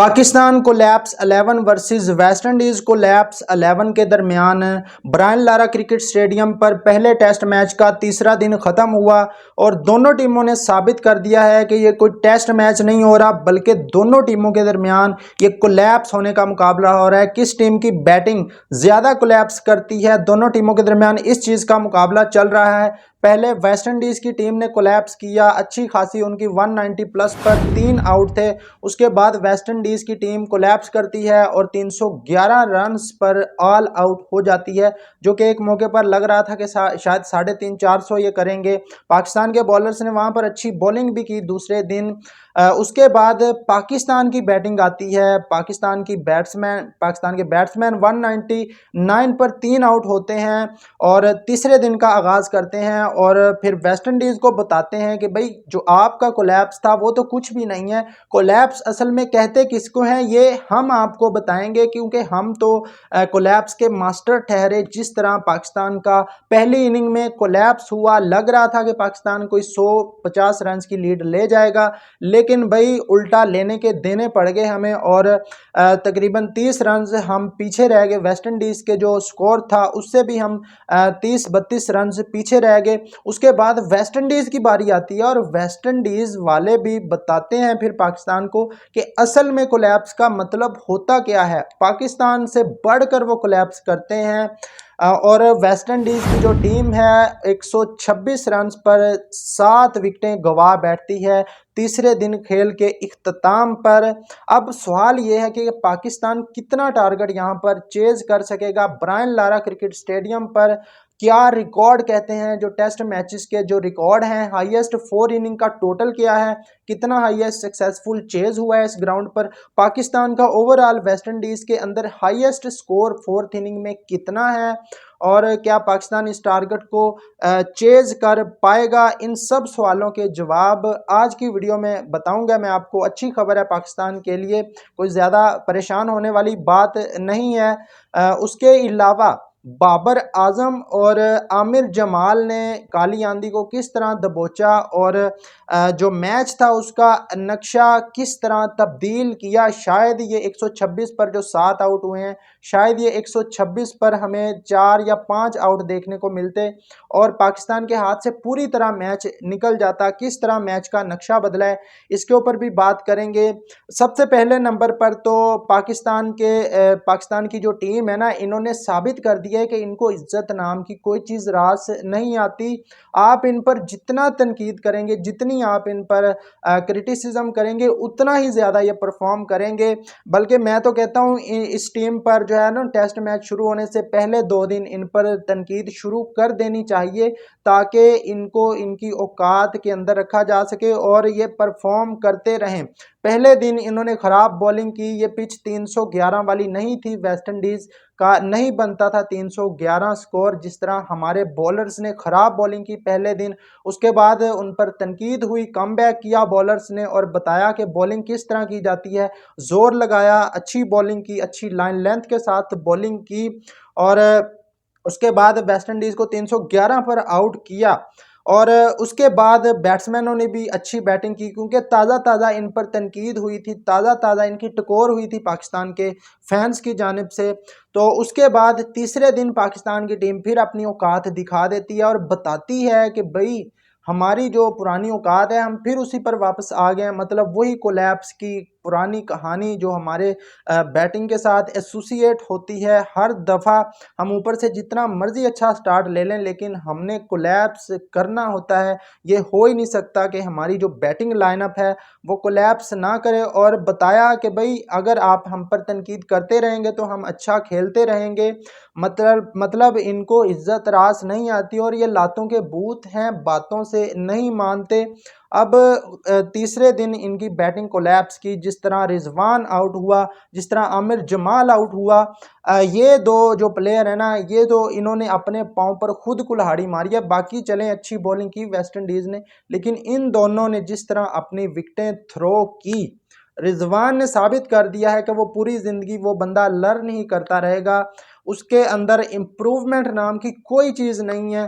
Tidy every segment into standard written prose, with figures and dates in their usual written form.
पाकिस्तान को lapse 11 versus West Indies को lapse 11 के दरमियान ब्रायन लारा क्रिकेट स्टेडियम पर पहले टेस्ट मैच का तीसरा दिन ख़त्म हुआ और दोनों टीमों ने साबित कर दिया है कि ये कोई टेस्ट मैच नहीं हो रहा बल्कि दोनों टीमों के दरमियान ये कोलैप्स होने का मुकाबला हो रहा है। किस टीम की बैटिंग ज़्यादा कोलैप्स करती है, दोनों टीमों के दरमियान इस चीज़ का मुकाबला चल रहा है। पहले वेस्ट इंडीज़ की टीम ने कोलैप्स किया, अच्छी खासी उनकी 190 प्लस पर 3 आउट थे। उसके बाद वेस्ट इंडीज़ की टीम कोलैप्स करती है और 311 रन्स पर ऑल आउट हो जाती है, जो कि एक मौके पर लग रहा था कि शायद 350-400 ये करेंगे। पाकिस्तान के बॉलर्स ने वहाँ पर अच्छी बॉलिंग भी की दूसरे दिन। उसके बाद पाकिस्तान की बैटिंग आती है। पाकिस्तान के बैट्समैन 199 पर 3 आउट होते हैं और तीसरे दिन का आगाज़ करते हैं और फिर वेस्ट इंडीज़ को बताते हैं कि भाई जो आपका कोलैप्स था वो तो कुछ भी नहीं है। कोलैप्स असल में कहते किसको हैं ये हम आपको बताएंगे, क्योंकि हम तो कोलैप्स के मास्टर ठहरे। जिस तरह पाकिस्तान का पहली इनिंग में कोलैप्स हुआ, लग रहा था कि पाकिस्तान कोई 150 रन की लीड ले जाएगा, लेकिन भाई उल्टा लेने के देने पड़ गए हमें और तकरीबन 30 रन हम पीछे रह गए। वेस्ट इंडीज़ के जो स्कोर था उससे भी हम 30-32 रन पीछे रह गए। उसके बाद वेस्ट इंडीज़ की बारी आती है और वेस्ट इंडीज़ वाले भी बताते हैं फिर पाकिस्तान को कि असल में कोलैप्स का मतलब होता क्या है। पाकिस्तान से बढ़कर वो कोलैप्स करते हैं और वेस्ट इंडीज़ की जो टीम है 126 रन पर 7 विकेटें गंवा बैठती है तीसरे दिन खेल के इख्तिताम पर। अब सवाल ये है कि पाकिस्तान कितना टारगेट यहाँ पर चेज कर सकेगा ब्रायन लारा क्रिकेट स्टेडियम पर। क्या रिकॉर्ड कहते हैं जो टेस्ट मैचेस के जो रिकॉर्ड हैं, हाईएस्ट 4 इनिंग का टोटल क्या है, कितना हाईएस्ट सक्सेसफुल चेज हुआ है इस ग्राउंड पर। पाकिस्तान का ओवरऑल वेस्ट इंडीज़ के अंदर हाईएस्ट स्कोर 4th इनिंग में कितना है और क्या पाकिस्तान इस टारगेट को चेज कर पाएगा। इन सब सवालों के जवाब आज की वीडियो में बताऊंगा मैं आपको। अच्छी खबर है पाकिस्तान के लिए, कोई ज़्यादा परेशान होने वाली बात नहीं है। उसके अलावा बाबर आजम और आमिर जमाल ने काली आंधी को किस तरह दबोचा और जो मैच था उसका नक्शा किस तरह तब्दील किया। शायद ये 126 पर जो 7 आउट हुए हैं, शायद ये 126 पर हमें 4 या 5 आउट देखने को मिलते और पाकिस्तान के हाथ से पूरी तरह मैच निकल जाता। किस तरह मैच का नक्शा बदला है इसके ऊपर भी बात करेंगे। सबसे पहले नंबर पर तो पाकिस्तान की जो टीम है ना, इन्होंने साबित कर दिया है कि इनको इज्जत नाम की कोई चीज़ रास नहीं आती। आप इन पर जितना तनकीद करेंगे, जितनी आप इन पर क्रिटिसिज्म करेंगे, उतना ही ज़्यादा ये परफॉर्म करेंगे। बल्कि मैं तो कहता हूँ इस टीम पर जो है ना, टेस्ट मैच शुरू होने से पहले 2 दिन इन पर तनकीद शुरू कर देनी चाहिए ताकि इनको इनकी औकात के अंदर रखा जा सके और ये परफॉर्म करते रहें। पहले दिन इन्होंने ख़राब बॉलिंग की। ये पिच 311 वाली नहीं थी, वेस्ट इंडीज़ का नहीं बनता था 311 स्कोर, जिस तरह हमारे बॉलर्स ने ख़राब बॉलिंग की पहले दिन। उसके बाद उन पर तनकीद हुई, कमबैक किया बॉलर्स ने और बताया कि बॉलिंग किस तरह की जाती है। जोर लगाया, अच्छी बॉलिंग की, अच्छी लाइन लेंथ के साथ बॉलिंग की और उसके बाद वेस्ट इंडीज़ को 311 पर आउट किया। और उसके बाद बैट्समैनों ने भी अच्छी बैटिंग की, क्योंकि ताज़ा इन पर तनकीद हुई थी, ताज़ा इनकी टकोर हुई थी पाकिस्तान के फैंस की जानिब से। तो उसके बाद तीसरे दिन पाकिस्तान की टीम फिर अपनी औकात दिखा देती है और बताती है कि भाई हमारी जो पुरानी औकात है हम फिर उसी पर वापस आ गए हैं। मतलब वही कोलैप्स की पुरानी कहानी जो हमारे बैटिंग के साथ एसोसिएट होती है। हर दफ़ा हम ऊपर से जितना मर्जी अच्छा स्टार्ट ले लें, लेकिन हमने कोलैप्स करना होता है। ये हो ही नहीं सकता कि हमारी जो बैटिंग लाइनअप है वो कोलैप्स ना करे। और बताया कि भाई अगर आप हम पर तनकीद करते रहेंगे तो हम अच्छा खेलते रहेंगे। मतलब इनको इज्जत रास नहीं आती और ये लातों के बूत हैं, बातों से नहीं मानते। अब तीसरे दिन इनकी बैटिंग कोलैप्स की, जिस तरह रिजवान आउट हुआ, जिस तरह आमिर जमाल आउट हुआ। ये 2 जो प्लेयर है ना, ये तो इन्होंने अपने पाँव पर खुद कुल्हाड़ी मारी है। बाकी चलें अच्छी बॉलिंग की वेस्ट इंडीज़ ने, लेकिन इन दोनों ने जिस तरह अपनी विकेटें थ्रो की, रिजवान ने साबित कर दिया है कि वो पूरी ज़िंदगी वो बंदा लर्न ही करता रहेगा। उसके अंदर इम्प्रूवमेंट नाम की कोई चीज़ नहीं है।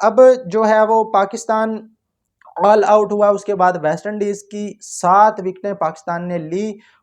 अब जो है वो पाकिस्तान ऑल आउट हुआ। उसके बाद वेस्ट इंडीज़ की 7 विकेटें पाकिस्तान ने ली।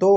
2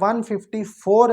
154